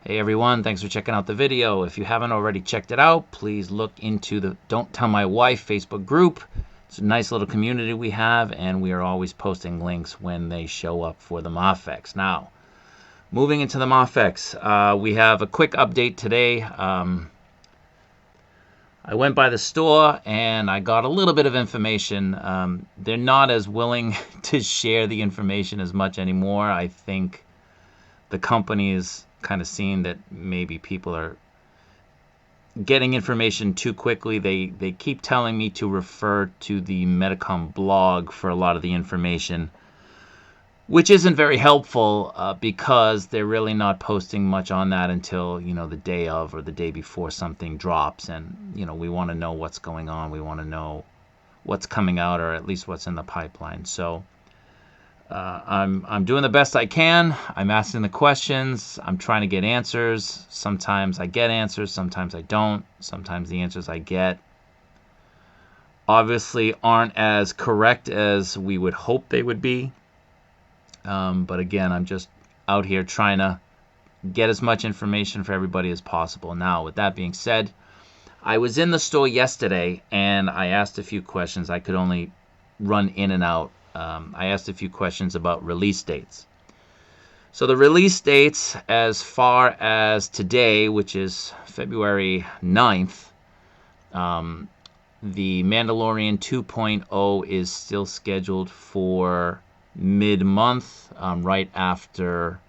Hey everyone, thanks for checking out the video. If you haven't already checked it out, please look into the Don't Tell My Wife Facebook group. It's a nice little community we have, and we are always posting links when they show up for the Mafex. Now, moving into the Mafex, we have a quick update today. I went by the store and I got a little bit of information. They're not as willing to share the information as much anymore. I think the company is kind of seeing that maybe people are getting information too quickly. They keep telling me to refer to the Medicom blog for a lot of the information, which isn't very helpful because they're really not posting much on that until, the day of or the day before something drops. And, we want to know what's going on. We want to know what's coming out, or at least what's in the pipeline. So I'm doing the best I can. I'm asking the questions. I'm trying to get answers. Sometimes I get answers. Sometimes I don't. Sometimes the answers I get obviously aren't as correct as we would hope they would be. But again, I'm just out here trying to get as much information for everybody as possible. Now, with that being said, I was in the store yesterday and I asked a few questions. I could only run in and out. I asked a few questions about release dates. So the release dates as far as today, which is February 9th, the Mandalorian 2.0 is still scheduled for mid-month, right after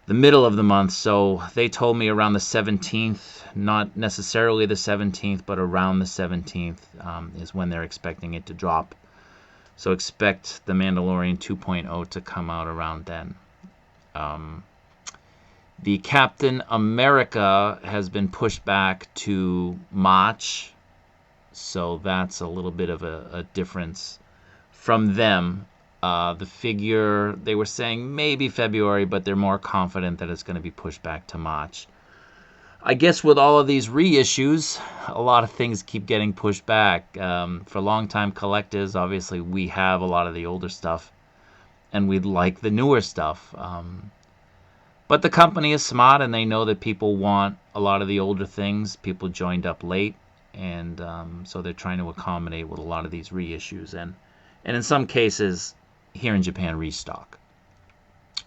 the middle of the month. So they told me around the 17th, not necessarily the 17th, but around the 17th is when they're expecting it to drop. So expect the Mandalorian 2.0 to come out around then. The Captain America has been pushed back to March, so that's a little bit of a difference from them. The figure, they were saying maybe February, but they're more confident that it's going to be pushed back to March. I guess with all of these reissues, a lot of things keep getting pushed back. For long-time collectors, obviously, we have a lot of the older stuff, and we'd like the newer stuff. But the company is smart, and they know that people want a lot of the older things. People joined up late, and so they're trying to accommodate with a lot of these reissues, and in some cases, here in Japan, restock.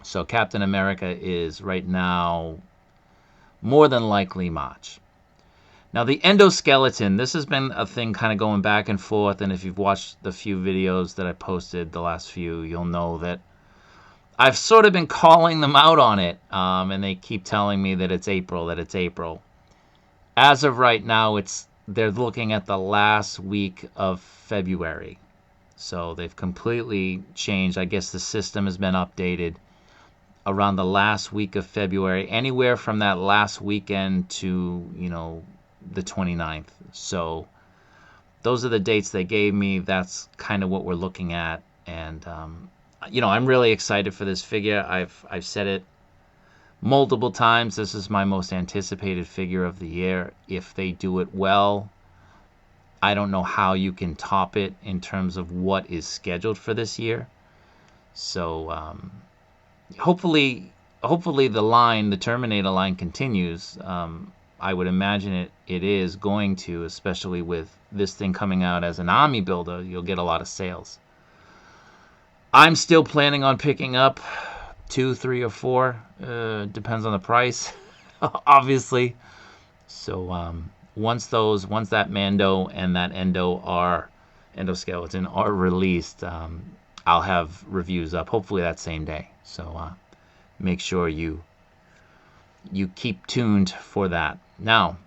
So Captain America is right now more than likely March. Now the endoskeleton, this has been a thing kind of going back and forth, and if you've watched the few videos that I posted, the last few, you'll know that I've sort of been calling them out on it, and they keep telling me that it's April, As of right now, they're looking at the last week of February. So they've completely changed. I guess the system has been updated around the last week of February, anywhere from that last weekend to, the 29th. So those are the dates they gave me. That's kind of what we're looking at. And, I'm really excited for this figure. I've said it multiple times. This is my most anticipated figure of the year. If they do it well, I don't know how you can top it in terms of what is scheduled for this year. So, hopefully the Terminator line continues. I would imagine it is going to, especially with this thing coming out as an army builder. You'll get a lot of sales. I'm still planning on picking up 2, 3, or 4. Depends on the price, obviously. So once that Mando and that endoskeleton are released, I'll have reviews up, hopefully that same day. So make sure you keep tuned for that. Now,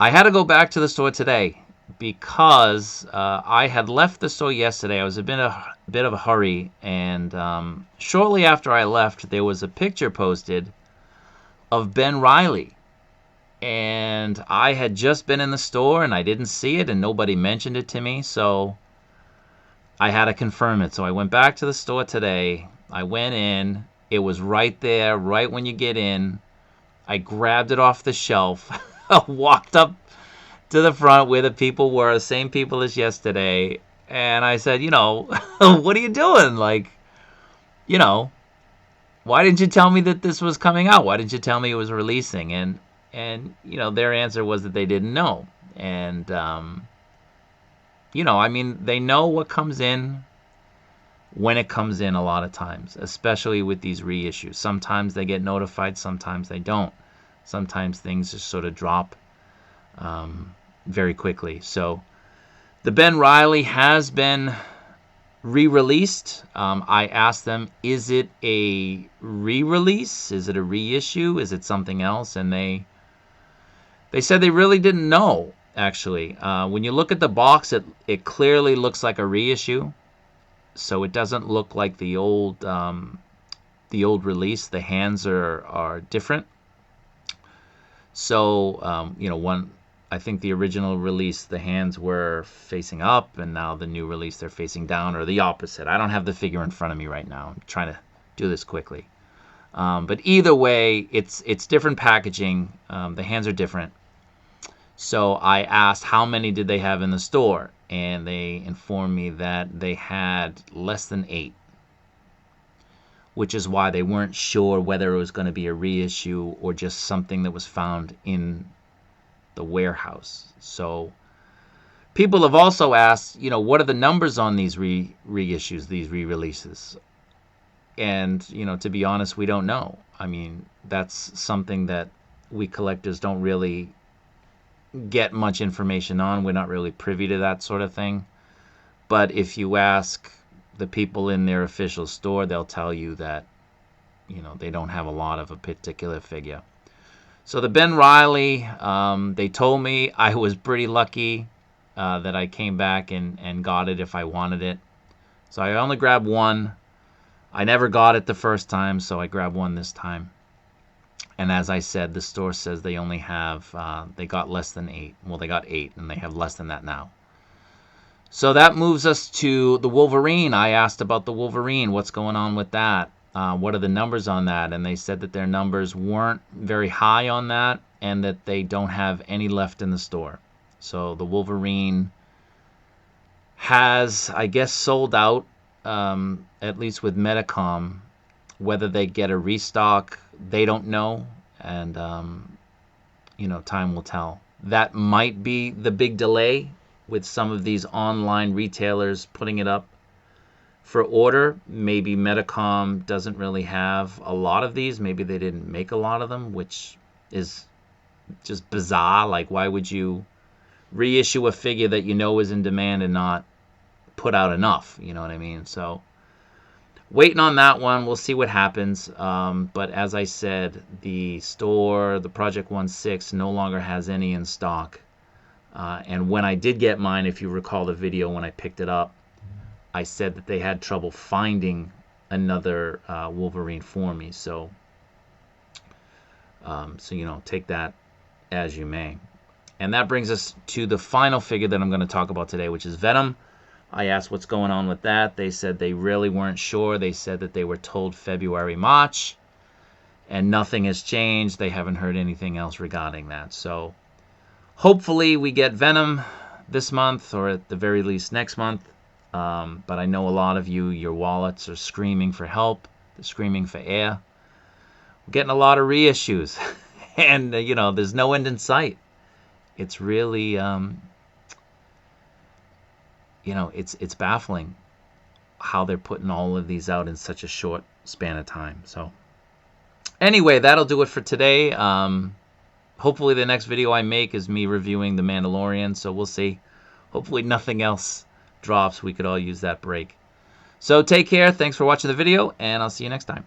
I had to go back to the store today because I had left the store yesterday. I was a bit of a hurry, and shortly after I left, there was a picture posted of Ben Reilly. And I had just been in the store, and I didn't see it, and nobody mentioned it to me, so I had to confirm it. So I went back to the store today. I went in. It was right there, right when you get in. I grabbed it off the shelf. Walked up to the front where the people were, the same people as yesterday. And I said, what are you doing? why didn't you tell me that this was coming out? Why didn't you tell me it was releasing? And you know, their answer was that they didn't know. And you know, I mean, they know what comes in when it comes in a lot of times, especially with these reissues. Sometimes they get notified, sometimes they don't. Sometimes things just sort of drop very quickly. So the Ben Reilly has been re-released. I asked them, is it a re-release? Is it a reissue? Is it something else? And they said they really didn't know, actually. When you look at the box, it clearly looks like a reissue. So it doesn't look like the old release. The hands are different. So you know, I think the original release, the hands were facing up, and now the new release they're facing down, or the opposite. I don't have the figure in front of me right now. I'm trying to do this quickly. But either way, it's different packaging. The hands are different. So I asked how many did they have in the store, and they informed me that they had less than 8, which is why they weren't sure whether it was going to be a reissue or just something that was found in the warehouse. So people have also asked, you know, what are the numbers on these reissues, these re-releases? And, you know, to be honest, we don't know. I mean, that's something that we collectors don't really get much information on. We're not really privy to that sort of thing. But if you ask the people in their official store, they'll tell you that, you know, they don't have a lot of a particular figure. So the Ben Reilly, they told me I was pretty lucky that I came back and got it if I wanted it. So I only grabbed one. I never got it the first time, so I grabbed one this time. And as I said, the store says they only have, they got less than 8. Well, they got 8, and they have less than that now. So that moves us to the Wolverine. I asked about the Wolverine. What's going on with that? What are the numbers on that? And they said that their numbers weren't very high on that, and that they don't have any left in the store. So the Wolverine has, I guess, sold out, at least with Medicom. Whether they get a restock, they don't know, and you know, time will tell. That might be the big delay with some of these online retailers putting it up for order. Maybe Medicom doesn't really have a lot of these. Maybe they didn't make a lot of them, which is just bizarre. Like, why would you reissue a figure that you know is in demand and not put out enough? You know what I mean? So waiting on that one. We'll see what happens. But as I said, the store, the Project 1/6, no longer has any in stock. And when I did get mine, if you recall the video when I picked it up, I said that they had trouble finding another Wolverine for me. So you know, take that as you may. And that brings us to the final figure that I'm going to talk about today, which is Venom. I asked what's going on with that. They said they really weren't sure. They said that they were told February, March, and nothing has changed. They haven't heard anything else regarding that. So hopefully we get Venom this month, or at the very least next month. But I know a lot of you, your wallets are screaming for help. They're screaming for air. We're getting a lot of reissues. And, you know, there's no end in sight. It's really... you know, it's baffling how they're putting all of these out in such a short span of time. So anyway, that'll do it for today. Hopefully the next video I make is me reviewing The Mandalorian, so we'll see. Hopefully nothing else drops. We could all use that break. So take care. Thanks for watching the video, and I'll see you next time.